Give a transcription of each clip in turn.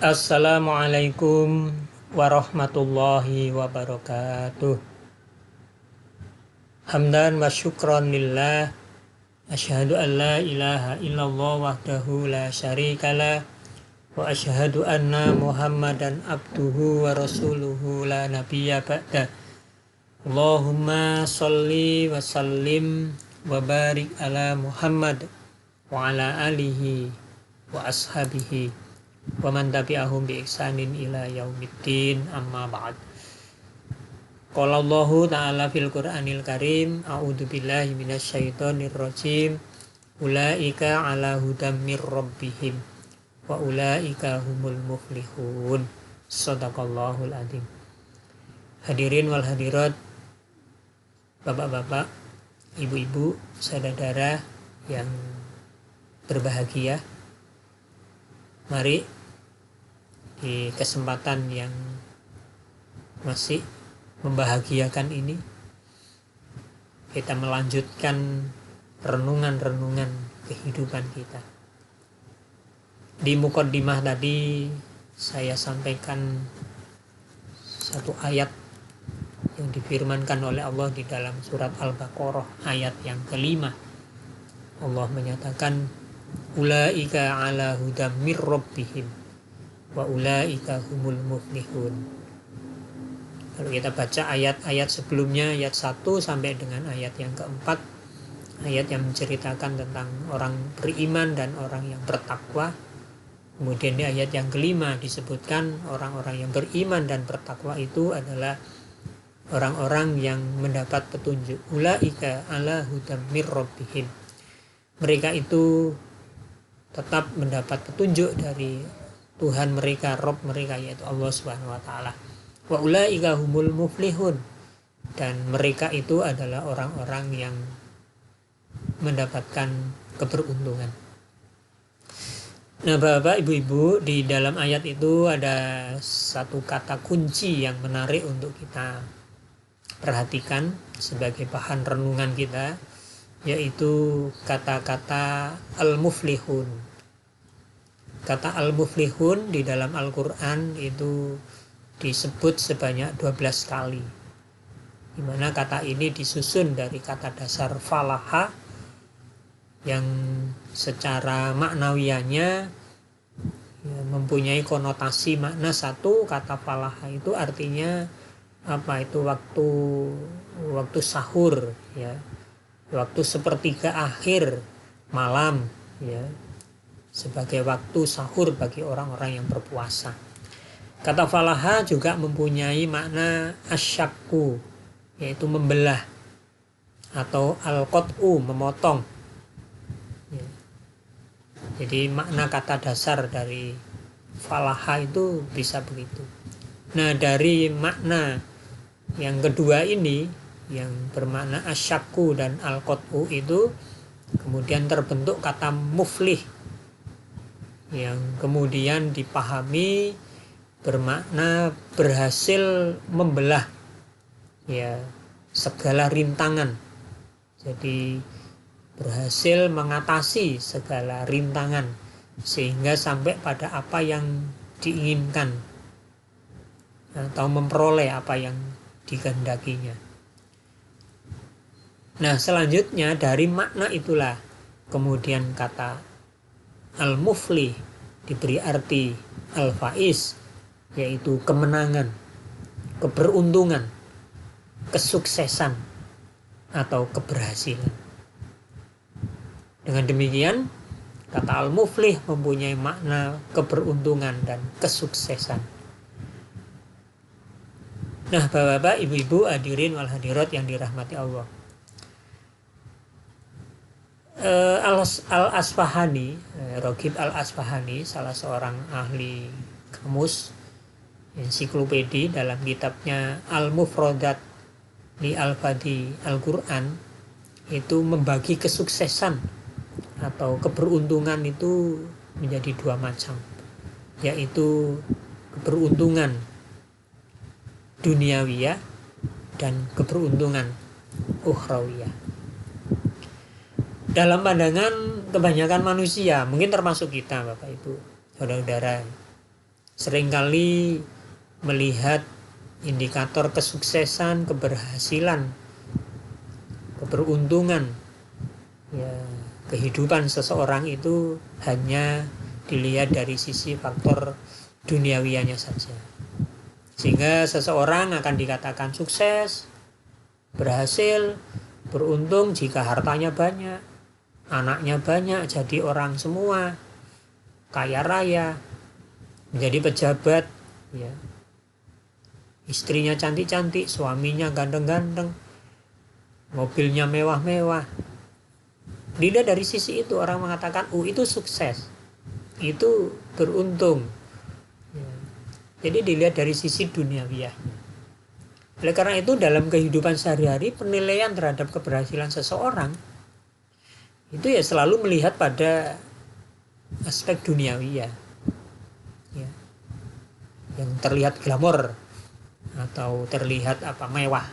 Assalamualaikum warahmatullahi wabarakatuh. Hamdan wa syukran lillah. Asyhadu an la ilaha illallah wahdahu la syarikalah. Wa asyhadu anna Muhammadan abduhu wa rasuluhu la nabiyya ba'da. Allahumma sholli wa sallim wa barik ala Muhammad wa ala alihi wa ashabihi wa man tabi'ahum bi ihsanin ila yaumiddin, amma ba'd. Qala Allahu ta'ala fil Qur'anil Karim, a'udzu billahi minasyaitonir rajim. Ulaika ala hudam mir rabbihim wa ulaika humul muflihun. Shadaqallahul adzim. Hadirin wal hadirat, bapak-bapak, ibu-ibu, saudara yang berbahagia, mari di kesempatan yang masih membahagiakan ini kita melanjutkan renungan-renungan kehidupan kita. Di muqaddimah tadi saya sampaikan satu ayat yang difirmankan oleh Allah di dalam surat Al-Baqarah ayat yang kelima. Allah menyatakan ulaika ala hudam mir rabbihim wa ulaika humul muflihun. Kalau kita baca ayat-ayat sebelumnya, ayat 1 sampai dengan ayat yang keempat, ayat yang menceritakan tentang orang beriman dan orang yang bertakwa. Kemudian di ayat yang kelima disebutkan orang-orang yang beriman dan bertakwa itu adalah orang-orang yang mendapat petunjuk. Ulaika ala hudam mir rabbihim. Mereka itu tetap mendapat petunjuk dari Tuhan mereka, Rabb mereka, yaitu Allah Subhanahu wa taala. Wa ulaika humul muflihun, dan mereka itu adalah orang-orang yang mendapatkan keberuntungan. Nah, Bapak Ibu-ibu, di dalam ayat itu ada satu kata kunci yang menarik untuk kita perhatikan sebagai bahan renungan kita, yaitu kata-kata al-muflihun. Kata al-muflihun di dalam Al-Quran itu disebut sebanyak 12 kali, di mana kata ini disusun dari kata dasar falaha yang secara maknawiannya mempunyai konotasi makna satu. Kata falaha itu artinya apa? Itu waktu sahur, ya, waktu sepertiga akhir malam, ya, sebagai waktu sahur bagi orang-orang yang berpuasa. Kata falaha juga mempunyai makna asyakku, yaitu membelah, atau al-qat'u, memotong, ya. Jadi makna kata dasar dari falaha itu bisa begitu. Nah, dari makna yang kedua ini, yang bermakna asyakku dan al-qat'u itu, kemudian terbentuk kata muflih, yang kemudian dipahami bermakna berhasil membelah, ya, segala rintangan. Jadi berhasil mengatasi segala rintangan sehingga sampai pada apa yang diinginkan atau memperoleh apa yang dikehendakinya. Nah, selanjutnya dari makna itulah kemudian kata al-muflih diberi arti al-faiz, yaitu kemenangan, keberuntungan, kesuksesan, atau keberhasilan. Dengan demikian, kata al-muflih mempunyai makna keberuntungan dan kesuksesan. Nah, Bapak-bapak, Ibu-ibu, hadirin wal hadirat yang dirahmati Allah. Al-Asfahani, Raghib Al-Asfahani, salah seorang ahli kamus ensiklopedi, dalam kitabnya Al-Mufradat li Al-Fadi Al-Quran, itu membagi kesuksesan atau keberuntungan itu menjadi dua macam, yaitu keberuntungan duniawiyah dan keberuntungan ukhrawiyah. Dalam pandangan kebanyakan manusia, mungkin termasuk kita Bapak Ibu, saudara-saudara, seringkali melihat indikator kesuksesan, keberhasilan, keberuntungan, ya, kehidupan seseorang itu hanya dilihat dari sisi faktor duniawianya saja. Sehingga seseorang akan dikatakan sukses, berhasil, beruntung jika hartanya banyak, anaknya banyak, jadi orang semua, kaya raya, menjadi pejabat, ya, istrinya cantik-cantik, suaminya ganteng-ganteng, mobilnya mewah-mewah. Dilihat dari sisi itu orang mengatakan, itu sukses, itu beruntung. Ya. Jadi dilihat dari sisi duniawiah. Oleh karena itu dalam kehidupan sehari-hari penilaian terhadap keberhasilan seseorang itu ya selalu melihat pada aspek duniawiah, ya, yang terlihat glamor atau terlihat mewah.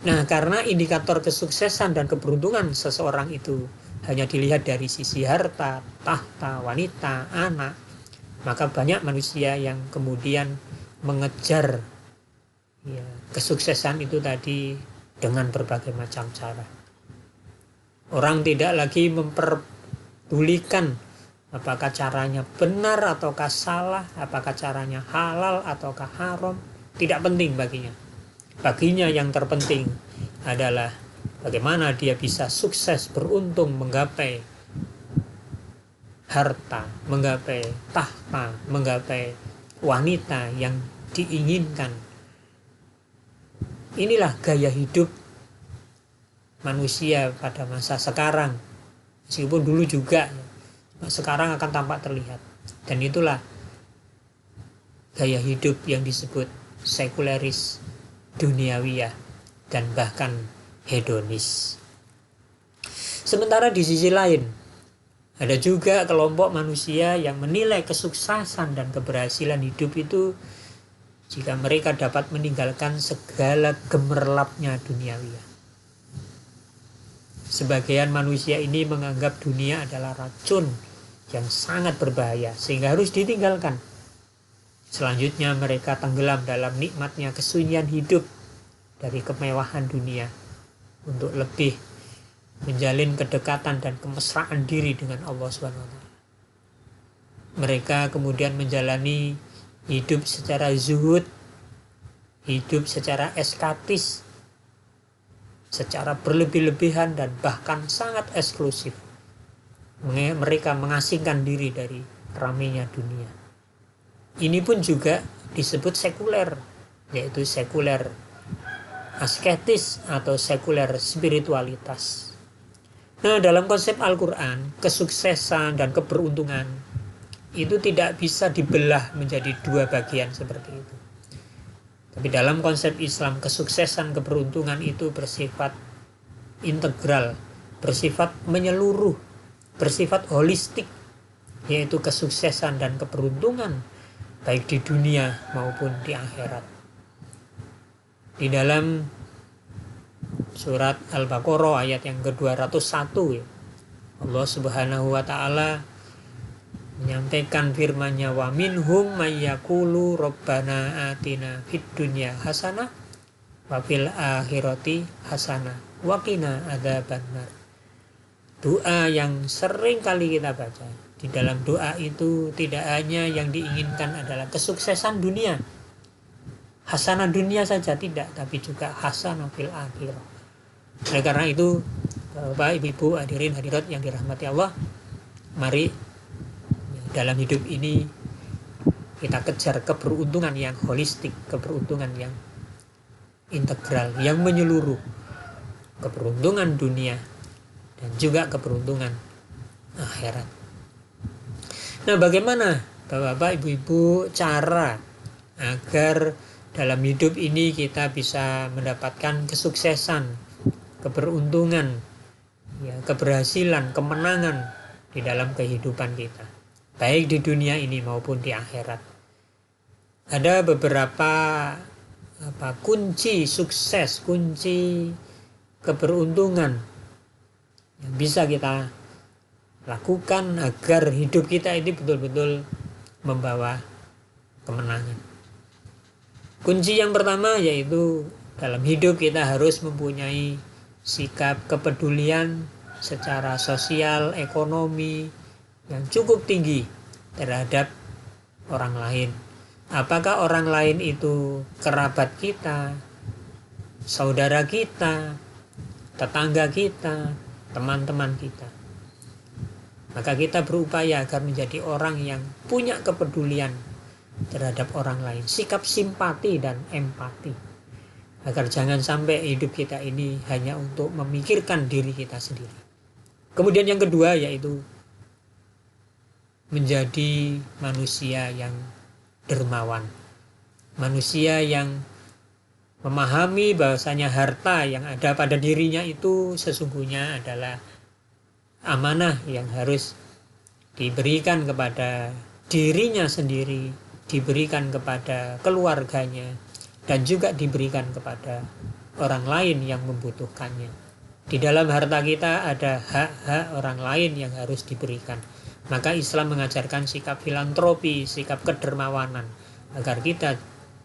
Nah, karena indikator kesuksesan dan keberuntungan seseorang itu hanya dilihat dari sisi harta, tahta, wanita, anak, maka banyak manusia yang kemudian mengejar, ya, kesuksesan itu tadi dengan berbagai macam cara. Orang tidak lagi memperdulikan apakah caranya benar ataukah salah, apakah caranya halal ataukah haram, tidak penting baginya. Baginya yang terpenting adalah bagaimana dia bisa sukses, beruntung, menggapai harta, menggapai tahta, menggapai wanita yang diinginkan. Inilah gaya hidup manusia pada masa sekarang. Meskipun dulu juga, sekarang akan tampak terlihat. Dan itulah gaya hidup yang disebut sekuleris, duniawiyah, dan bahkan hedonis. Sementara di sisi lain, ada juga kelompok manusia yang menilai kesuksesan dan keberhasilan hidup itu jika mereka dapat meninggalkan segala gemerlapnya duniawiyah. Sebagian manusia ini menganggap dunia adalah racun yang sangat berbahaya sehingga harus ditinggalkan. Selanjutnya mereka tenggelam dalam nikmatnya kesunyian hidup dari kemewahan dunia untuk lebih menjalin kedekatan dan kemesraan diri dengan Allah SWT. Mereka kemudian menjalani hidup secara zuhud, hidup secara eskatis, secara berlebih-lebihan dan bahkan sangat eksklusif. Mereka mengasingkan diri dari ramainya dunia. Ini pun juga disebut sekuler, yaitu sekuler asketis atau sekuler spiritualitas. Nah, dalam konsep Al-Quran, kesuksesan dan keberuntungan itu tidak bisa dibelah menjadi dua bagian seperti itu. Tapi dalam konsep Islam, kesuksesan keberuntungan itu bersifat integral, bersifat menyeluruh, bersifat holistik, yaitu kesuksesan dan keberuntungan baik di dunia maupun di akhirat. Di dalam surat Al-Baqarah ayat yang ke-201, ya, Allah Subhanahu wa taala menyampaikan firman-Nya, wa minhum may yaqulu rabbana atina fid dunya hasanah wa fil akhirati hasanah wa qina adzabannar. Doa yang sering kali kita baca. Di dalam doa itu tidak hanya yang diinginkan adalah kesuksesan dunia, hasanah dunia saja tidak, tapi juga hasanah fil akhirah. Oleh karena itu, Bapak, Ibu, hadirin hadirat yang dirahmati Allah, mari dalam hidup ini kita kejar keberuntungan yang holistik, keberuntungan yang integral, yang menyeluruh, keberuntungan dunia dan juga keberuntungan akhirat. Nah, bagaimana Bapak, Ibu, cara agar dalam hidup ini kita bisa mendapatkan kesuksesan, keberuntungan, ya, keberhasilan, kemenangan di dalam kehidupan kita, baik di dunia ini maupun di akhirat. Ada beberapa kunci sukses, kunci keberuntungan yang bisa kita lakukan agar hidup kita ini betul-betul membawa kemenangan. Kunci yang pertama yaitu dalam hidup kita harus mempunyai sikap kepedulian secara sosial, ekonomi yang cukup tinggi terhadap orang lain. Apakah orang lain itu kerabat kita, saudara kita, tetangga kita, teman-teman kita. Maka kita berupaya agar menjadi orang yang punya kepedulian terhadap orang lain, sikap simpati dan empati, agar jangan sampai hidup kita ini hanya untuk memikirkan diri kita sendiri. Kemudian yang kedua yaitu menjadi manusia yang dermawan, manusia yang memahami bahwasanya harta yang ada pada dirinya itu sesungguhnya adalah amanah yang harus diberikan kepada dirinya sendiri, diberikan kepada keluarganya, dan juga diberikan kepada orang lain yang membutuhkannya. Di dalam harta kita ada hak-hak orang lain yang harus diberikan. Maka Islam mengajarkan sikap filantropi, sikap kedermawanan, agar kita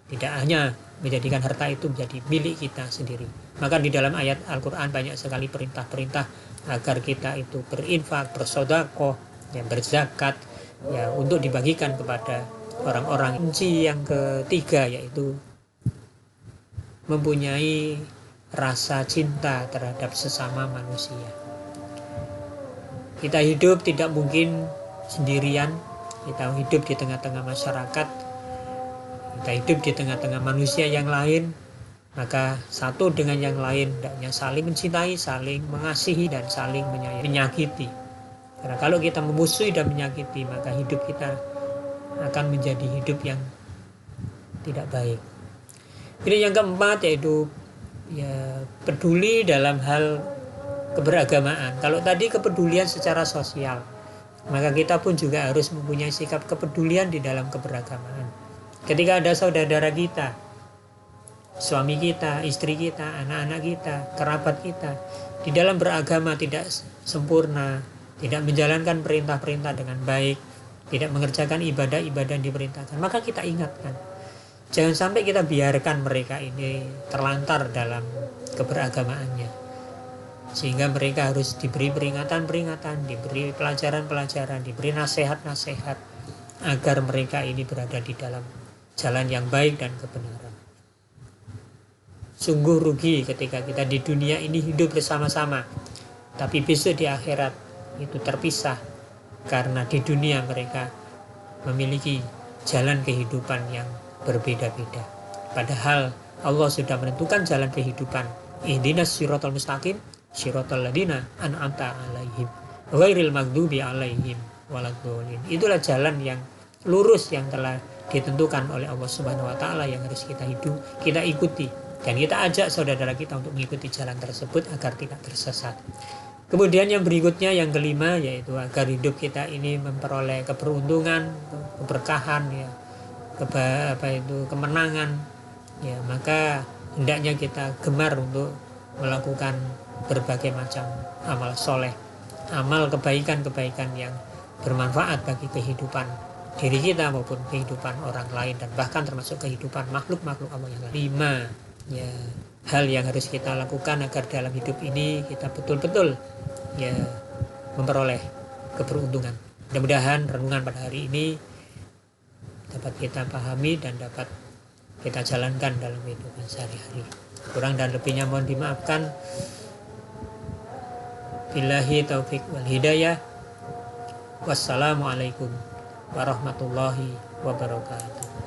tidak hanya menjadikan harta itu menjadi milik kita sendiri. Maka di dalam ayat Al-Quran banyak sekali perintah-perintah agar kita itu berinfak, bersedekah, berzakat, untuk dibagikan kepada orang-orang. Kunci yang ketiga yaitu mempunyai rasa cinta terhadap sesama manusia. Kita hidup tidak mungkin sendirian, kita hidup di tengah-tengah masyarakat, kita hidup di tengah-tengah manusia yang lain. Maka satu dengan yang lain hendaknya saling mencintai, saling mengasihi, dan saling menyakiti. Karena kalau kita memusuhi dan menyakiti, maka hidup kita akan menjadi hidup yang tidak baik. Ini yang keempat yaitu peduli dalam hal keberagamaan. Kalau tadi kepedulian secara sosial, maka kita pun juga harus mempunyai sikap kepedulian di dalam keberagamaan. Ketika ada saudara kita, suami kita, istri kita, anak-anak kita, kerabat kita, di dalam beragama tidak sempurna, tidak menjalankan perintah-perintah dengan baik, tidak mengerjakan ibadah-ibadah yang diperintahkan, maka kita ingatkan. Jangan sampai kita biarkan mereka ini terlantar dalam keberagamaannya, sehingga mereka harus diberi peringatan-peringatan, diberi pelajaran-pelajaran, diberi nasihat-nasihat, agar mereka ini berada di dalam jalan yang baik dan kebenaran. Sungguh rugi ketika kita di dunia ini hidup bersama-sama, tapi besok di akhirat itu terpisah, karena di dunia mereka memiliki jalan kehidupan yang berbeda-beda. Padahal Allah sudah menentukan jalan kehidupan. Ihdinas siratal mustaqim, siratal ladzina an'amta 'alaihim, ghairil maghdubi 'alaihim waladdallin. Itulah jalan yang lurus yang telah ditentukan oleh Allah Subhanahu wa taala yang harus kita ikuti. Dan kita ajak saudara kita untuk mengikuti jalan tersebut agar tidak tersesat. Kemudian yang berikutnya, yang kelima, yaitu agar hidup kita ini memperoleh keberuntungan, keberkahan, kemenangan. Maka hendaknya kita gemar untuk melakukan berbagai macam amal soleh, amal kebaikan-kebaikan yang bermanfaat bagi kehidupan diri kita maupun kehidupan orang lain, dan bahkan termasuk kehidupan makhluk-makhluk Allah yang lain. 5 hal yang harus kita lakukan agar dalam hidup ini kita betul-betul memperoleh keberuntungan. Mudah-mudahan renungan pada hari ini dapat kita pahami dan dapat kita jalankan dalam kehidupan sehari-hari. Kurang dan lebihnya mohon dimaafkan. Billahi taufik wal hidayah. Wassalamualaikum warahmatullahi wabarakatuh.